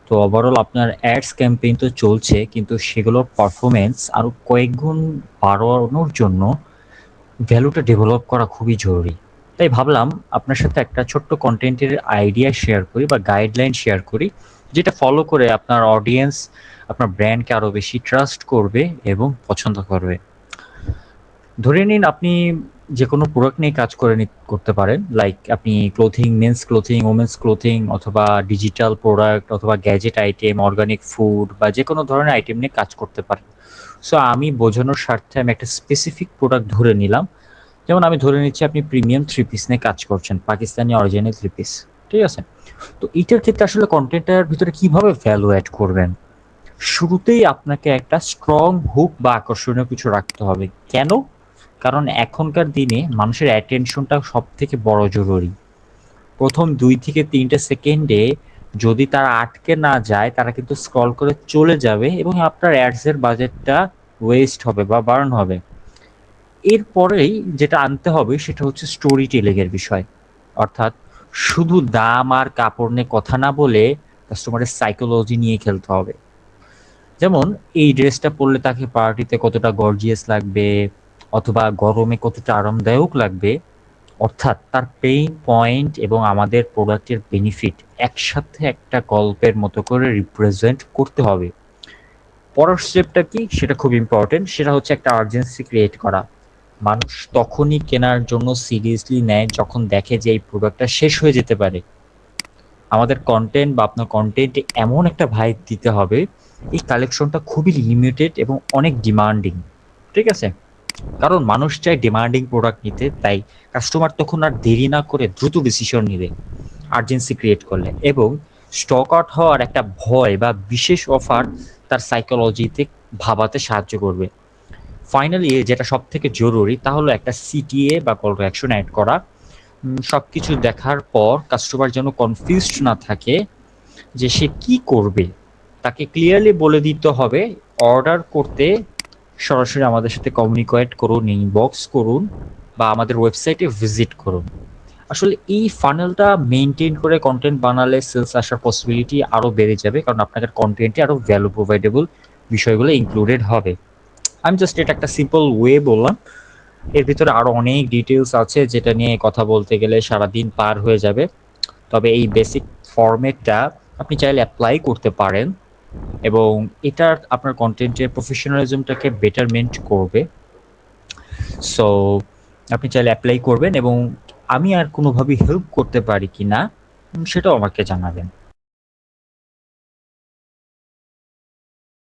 তো ওভারঅল আপনার ads campaign তো চলছে, কিন্তু সেগুলোর পারফরমেন্স আরো কয়েক গুণ বাড়ানোর জন্য ভ্যালুটা ডেভেলপ করা খুবই জরুরি। তাই ভাবলাম আপনার সাথে একটা ছোট্ট কন্টেন্টের আইডিয়া শেয়ার করি বা গাইডলাইন শেয়ার করি, যেটা ফলো করে আপনার অডিয়েন্স আপনার ব্র্যান্ডকে আরো বেশি ট্রাস্ট করবে এবং পছন্দ করবে। ধরে নিন আপনি যে কোনো প্রোডাক্ট নিয়ে কাজ করতে পারেন, লাইক আপনি clothing, men's clothing, women's clothing, অথবা ডিজিটাল প্রোডাক্ট, অথবা গ্যাজেট আইটেম, অর্গানিক ফুড বা যে কোনো ধরনের আইটেম নিয়ে কাজ করতে পারেন। সো আমি বোঝানোর স্বার্থে আমি একটা স্পেসিফিক প্রোডাক্ট ধরে নিলাম। যেমন আমি ধরে নিচ্ছি আপনি প্রিমিয়াম থ্রি পিস নিয়ে কাজ করছেন, পাকিস্তানি অরিজিনাল থ্রি পিস। ঠিক আছে? তো এটার ক্ষেত্রে আসলে কন্টেন্টের ভিতরে কিভাবে ভ্যালু অ্যাড করবেন? শুরুতেই আপনাকে একটা স্ট্রং হুক বা আকর্ষণীয় কিছু রাখতে হবে। কেন? কারণ এখনকার দিনে মানুষের অ্যাটেনশনটা সব থেকে বড় জরুরি। প্রথম 2 থেকে 3 সেকেন্ডে যদি তারা আটকে না যায়, তারা কিন্তু স্ক্রল করে চলে যাবে এবং আপনার অ্যাডসের বাজেটটা ওয়েস্ট হবে বা বার্ন হবে। এরপরেই যেটা আনতে হবে সেটা হচ্ছে স্টোরি টেলিং এর বিষয়। অর্থাৎ শুধু দাম আর কাপড় নিয়ে কথা না বলে কাস্টমারের সাইকোলজি নিয়ে খেলতে হবে। যেমন এই ড্রেসটা পরলে তাকে পার্টিতে কতটা গর্জিয়াস লাগবে, অথবা গরমে কতটা আরামদায়ক লাগবে। অর্থাৎ তার পেইন পয়েন্ট এবং আমাদের প্রোডাক্টের বেনিফিট একসাথে একটা গল্পের মতো করে রিপ্রেজেন্ট করতে হবে। পরের স্টেপটা কি সেটা খুব ইম্পর্টেন্ট, সেটা হচ্ছে একটা আর্জেন্সি ক্রিয়েট করা। মানুষ তখনই কেনার জন্য সিরিয়াসলি নেয় যখন দেখে যে এই প্রোডাক্টটা শেষ হয়ে যেতে পারে। আমাদের কন্টেন্ট বা আপনার কন্টেন্টে এমন একটা ভাইব দিতে হবে এই কালেকশনটা খুবই লিমিটেড এবং অনেক ডিমান্ডিং। ঠিক আছে? কারণ মানুষ চায় ডিমান্ডিং প্রোডাক্ট নিতে, তাই কাস্টমার তখন আর দেরি না করে দ্রুত ডিসিশন নিবে আর্জেন্সি ক্রিয়েট করলে। এবং স্টক আউট হওয়ার একটা ভয় বা বিশেষ অফার তার সাইকোলজিতে ভাবাতে সাহায্য করবে। ফাইনালি যেটা সব থেকে জরুরি তা হলো একটা সিটিএ বা কল টু অ্যাকশন অ্যাড করা। সবকিছু দেখার পর কাস্টমার যেন কনফিউজড না থাকে যে সে কি করবে। তাকে ক্লিয়ারলি বলে দিতে হবে অর্ডার করতে সরাসরি আমাদের সাথে কমিউনিকেট করুন, ইনবক্স করুন বা আমাদের ওয়েবসাইটে ভিজিট করুন। আসলে এই ফানেলটা মেনটেন করে কন্টেন্ট বানালে সেলস আসার পসিবিলিটি আরো বেড়ে যাবে, কারণ আপনাদের কন্টেন্টে আরো ভ্যালু প্রোভাইডেবল বিষয়গুলো ইনক্লুডেড হবে। আমি জাস্ট এটা একটা সিম্পল ওয়ে বললাম, এর ভিতরে আরো অনেক ডিটেলস আছে যেটা নিয়ে কথা বলতে গেলে সারাদিন পার হয়ে যাবে। তবে এই বেসিক ফরম্যাটটা আপনি চাইলে অ্যাপ্লাই করতে পারেন এবং এটা আপনার কন্টেন্টের প্রফেশনালিজমটাকে বেটারমেন্ট করবে। সো আপনি চাইলে অ্যাপ্লাই করবেন এবং আমি আর কোনোভাবে হেল্প করতে পারি কিনা সেটাও আমাকে জানাবেন।